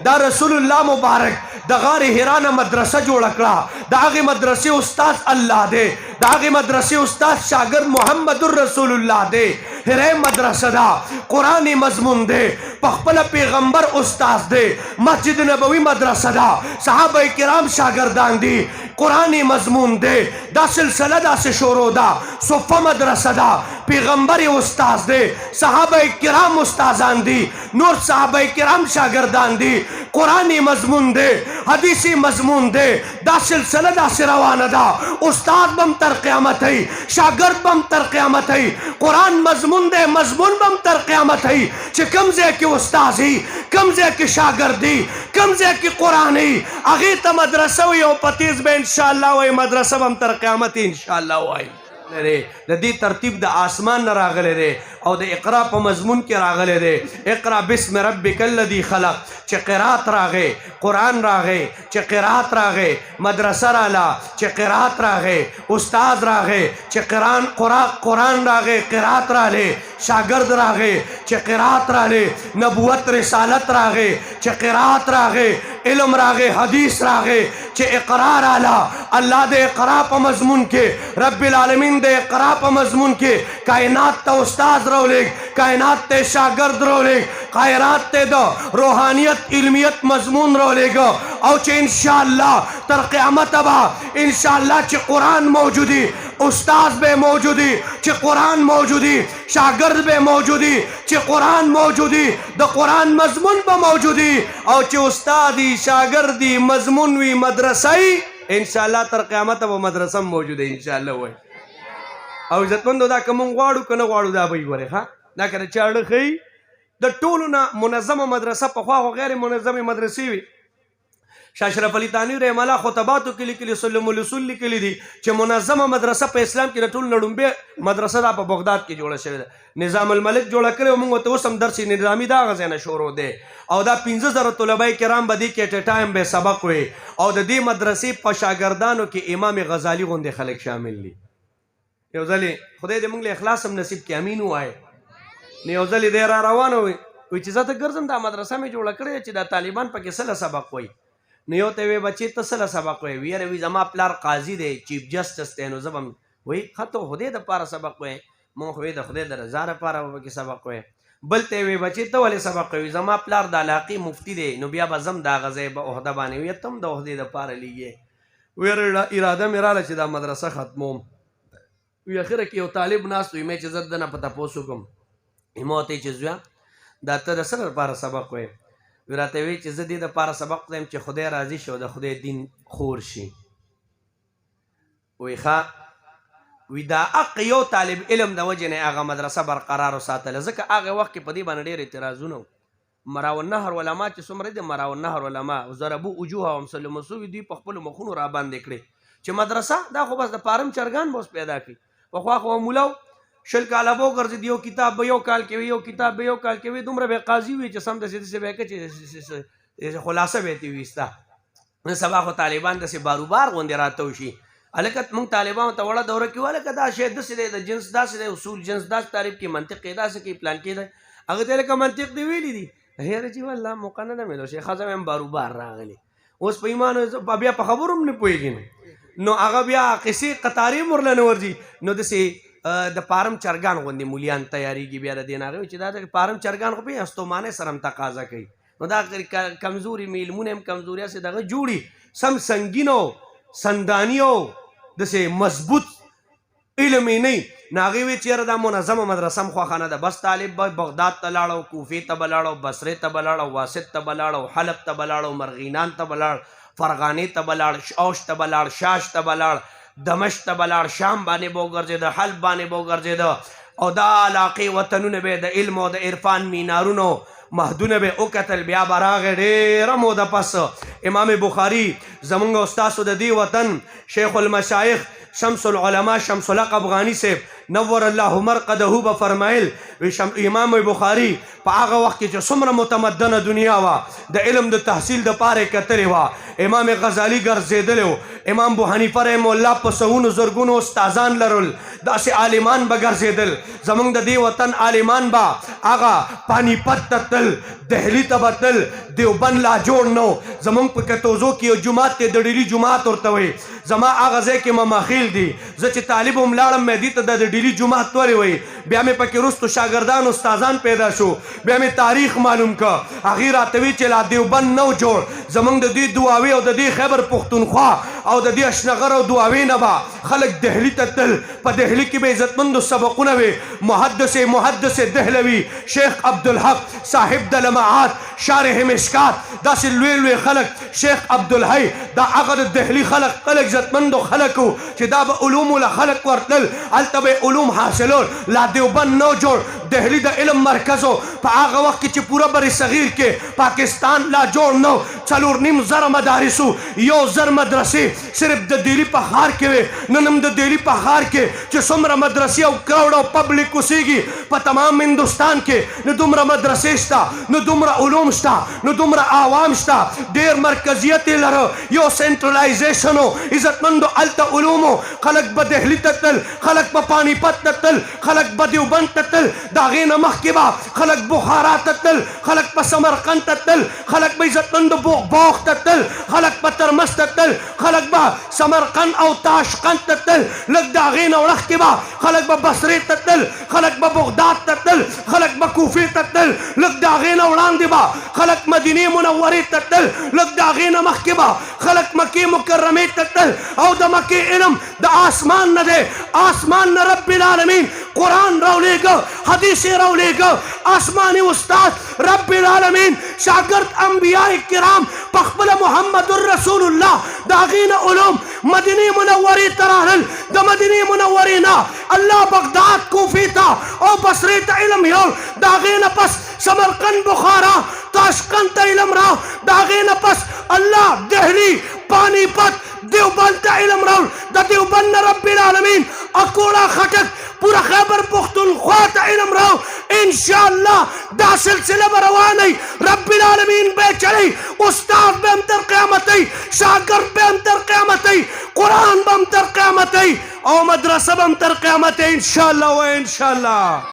دا رسول الله مبارک د غار حرا نه مدرسه جوړ کړه د هغې مدرسې استاد الله دی د هغې مدرسې استاد شاګرد محمد رسول الله دی حرا مدرسه ده قرآن مضمون دی په خپله پیغمبر استاد دی مسجد نبوي مدرسه ده صحابه کرام شاګردان دي قرآن مضمون دی دا سلسله داسې شروع ده صفه مدرسه ده پیغمبر استاد دی صحابه کرام استادان دي نور صحابه کرام شاگردان دي قرآن مضمون دی حدیثی مضمون دی دا سلسله داسې روانه ده استاد بم تر قیامت هی شاگرد بم تر قیامت هی قرآن مضمون دی مضمون بم تر قیامت هی چې کم ځای کې استاد هی کم ځای کې شاگرد هی کم ځای کې قرآن هی هغې ته مدرسه وي او په تیز به انشاءالله وایي مدرسه بم تر قیامت هی انشاءالله وایي د دې ترتیب د آسمان نه راغلی دی او د اقرا په مضمون کې راغلی دی اقرا بسم ربک الذی خلق چې قرات راغی قرآن راغی چې قرات راغی مدرسه راله چې قرات راغی استاد راغی چې قرآن راغی قرات راغی شاگرد راغی چې قرات راغی نبوت رسالت راغی چې قرات راغی علم راغی حدیث راغی چې اقرا راله الله د اقرا په مضمون کې رب العالمین د اقرا په مضمون کې کائنات ته استاد راولېږ کائنات ته شاگرد راولېږ کائنات ته د روحانیت علمیت مضمون راولېږه او چې انشاءالله تر قیامته به انشاءالله چې قرآن موجودي استاد به موجودي چې قرآن موجودي شاگرد به موجودي چې قرآن موجودي د قرآن مضمون به موجودي او چې استادي شاگردي مضمون وي مدرسه‌ای انشاءالله تر قیامته به مدرسه موجوده انشاءالله وای او عزتمندو دا که مونږ غواړو که نه غواړو دا به یې ګورې ښه دا که د چا اړه ښیي د ټولو نه منظمه مدرسه پخوا خو غیر منظمې مدرسې وي شاه اشرف علي تانوي رحم الله خطباتو کې لیکلي سلم الاصول لیکلي دي چې منظمه مدرسه په اسلام کې د ټولو نه لومبۍ مدرسه دا په بغداد کې جوړه شوې ده نظام الملک جوړه کړې او موږ ورته اوس هم درس نظامي د هغه ځای نه شروع دی او دا 15,000 طلبای کرام به دې کې اټ ټایم به سبق وي او د دې مدرسې په شاګردانو کې امام غزالي غوندې خلک شامل دي یو ځلې خدای دې موږ له اخلاص هم نصیب کړي امین ووایه نو یو ځلې دی را روانه وي وایي چې زه ته ګرځم دا مدرسه مې جوړه کړې چې دا طالبان پکې څه سبق وایي نو یو ته وی بچې ته څه سبق وایي ویره وي زما پلار قاضي دی چیف جسټس دی نو زه به وایي ښه ته خدای دپاره سبق وایي مونږ خو د خدای د رضا لپاره به پکې سبق وایي بل ته وی بچې ته ولې سبق وایي زما پلار د علاقې مفتی دی نو بیا به زم د هغه ځای به عهده باندې وي ته هم د عهدې دپاره لیږې ویره اراده مې راله چې دا مدرسه ختموم وی اخره کې یو طالب ناست وي مې چې زه دنه په تپوس وکړم ما ورته ویې چې زویه دا ته د څه لپاره سبق وایې وی راته وی چې زه دې دپاره سبق وایم چې خدای راضي شي او د خدای دین خور شي وی ښه وی دا حق یو طالب علم د وجې نه هغه مدرسه برقرار وساتله ځکه هغه وخت کې په دې باندې ډېر اعتراضونه وو مراونهر علما چې څومره دي مراونهر علما ضربو وجوههم مسلمسو دوی په خپلو مخونو را باندې کړې چې مدرسه دا خو بس د پارم چرګان به اوس پیدا کړي پخوا خو مولا شل کاله به وګرځېد یو کتاب به یو کال کې وي یو کتاب به یو کال کې وي دومره به قاضي وي چې سم داسې داسې به یې که چې خلاصه به یې ترې ویسته نن سبا خو طالبان داسې باروبار غوندې راته وشي هلکه موږ طالبانو ته وړه دوره کې هلکه دا شی داسې دی د جنس داسې دی اصول جنس داسې تعریف کې منطق یې داسې کوي پلان کې دی هغه ته لکه منطق دې ویلي دي هیره چې والله موقع نه ده میلو شي ښځه مې هم باروبار راغلي اوس په ایمان بیا په خبرو هم نه پوهېږي نو هغه بیا قصې قطارې هم ورله نه ورځي نو داسې د پارم چرګان غوندې مولیان تیاریږي بیا د دې نه هغه چې دا د پارم چرګان خو په استومانۍ سره هم تقاضا کوي نو دا کمزوري علمونه هم کمزوري هسې دغه جوړي سم سنګین او سنداني او داسې مضبوط علم یې نه وي نو هغې وایي چې یاره دا منظمه مدرسه هم خوښه نه ده بس طالب به بغداد ته لاړ کوفې ته به لاړ بصرې ته به لاړ واسط ته به لاړ حلب ته به لاړ مرغینان ته به لاړ فرغانې ته به لاړ اوش ته به لاړ شاش ته به لاړ دمشق ته به لاړ شام باندې به وګرځېده حلب باندې به وګرځېده او دا علاقې وطنونه به د علم او د عرفان مینارونو مهدونه به وکتل بیا به راغی ډېره موده پس امام بخاري زمونږ استاسو د دې وطن شیخ المشایخ شمس العلماء شمس الحق افغانی صاحب نور الله مرقده به فرمایل امام بخاري په هغه وخت کې چې څومره متمدنه دنیا وه د علم د تحصیل دپاره یې کتلې وه امام غزالي ګرځېدلی و امام ابو حنیفه رحم الله په سونو زرګونو استادان لرل داسې عالمان به ګرځېدل زمونږ د دې وطن عالمان به هغه پانیپت ته تل دهلی ته به تل دیوبند لا جوړ نو زمونږ په کتوزو کې یو جومات دی د ډیلي جومات ورته وایي زما هغه ځای کې مماخیل دي زه چې طالب هم لاړم مې دې ته د ډیلي جومات ولې وایي بیا مې پکې وروستو شاګردان استادان پیدا شو بیا مې تاریخ معلوم که هغې راته وی چې لا دیوبند نو جوړ زمونږ د دې دعاوې او د دې خیبر پښتونخوا او د دې اشنغر او دعاوې نه به خلک دهلي ته تل په دهلي کې به عزتمندو سبقونه وي محدث دهلوي شیخ عبدالحق صاحب د لمعات شارح مشکات داسې لوی لوی خلک شیخ عبدالحی دا هغه د دهلي خلک عزتمندو خلکو چې دا به علومو له خلک ورتلل هلته به علوم حاصلول لا دیوبند نو جوړ دهلي د علم مرکزو په هغه وخت کې چې پوره بر صغیر کې پاکستان لا جوړ نو 4.5 زره مدارسو 1 زر مدرسې صرف د دهلي په ښار کې وې نن هم د دهلي په ښار کې چې څومره مدرسې او کراوډ او پبلک اوسېږي په تمام هندوستان کې نو دومره مدرسې شته نو دومره علوم شته نو دومره عوام شته ډېر مرکزیت یې لره یو سینټرلایزیشن و عزتمندو هلته علومو خلک به دهلي ته تلل خلک به پانیپت ته تلل خلک به دیوبند ته تلل د هغې نه مخکې به خلک بخارا ته تلل خلک به سمرقند ته تلل خلک به عزتمندو بوغ ته تلل خلک به ترمس ته تلل خلک به سمرقند او تاشقند ته تلل لږ د هغې نه وړاندې به خلک به بصرې ته تلل خلک به بغداد ته تلل خلک به کوفې ته تلل لږ د هغې نه وړاندې به خلک مدینې منورې ته تلل لږ د هغې نه مخکې به خلک مکې مکرمې ته تلل او د مکې علم د آسمان نه دی آسمان نه رب العالمین قرآن راولیږه حدیث یې راولیږه آسماني استاد رب العالمین شاګرد انبیاء کرام په خپله محمد رسول الله د هغې نه علوم مدینې منورې ته راغلل د مدینې منورې نه الله بغداد کوفې ته او بصرې ته علم یوړ د هغې نه پس سمرقند بخارا تاشقند ته علم راو د هغې نه پس الله دهلي پانیپت دیوبند ته علم راوړ د دیوبند نه رب العالمین اکوړه خټک پورا خیبر پختونخوا ته علم راو انشاءالله دا سلسله به روانه رب العالمین به چلی استاد به هم تر قیامتی شاگرد به هم تر قیامتی قرآن به هم تر قیامتی او مدرسه به هم تر قیامتی انشاءالله و انشاءالله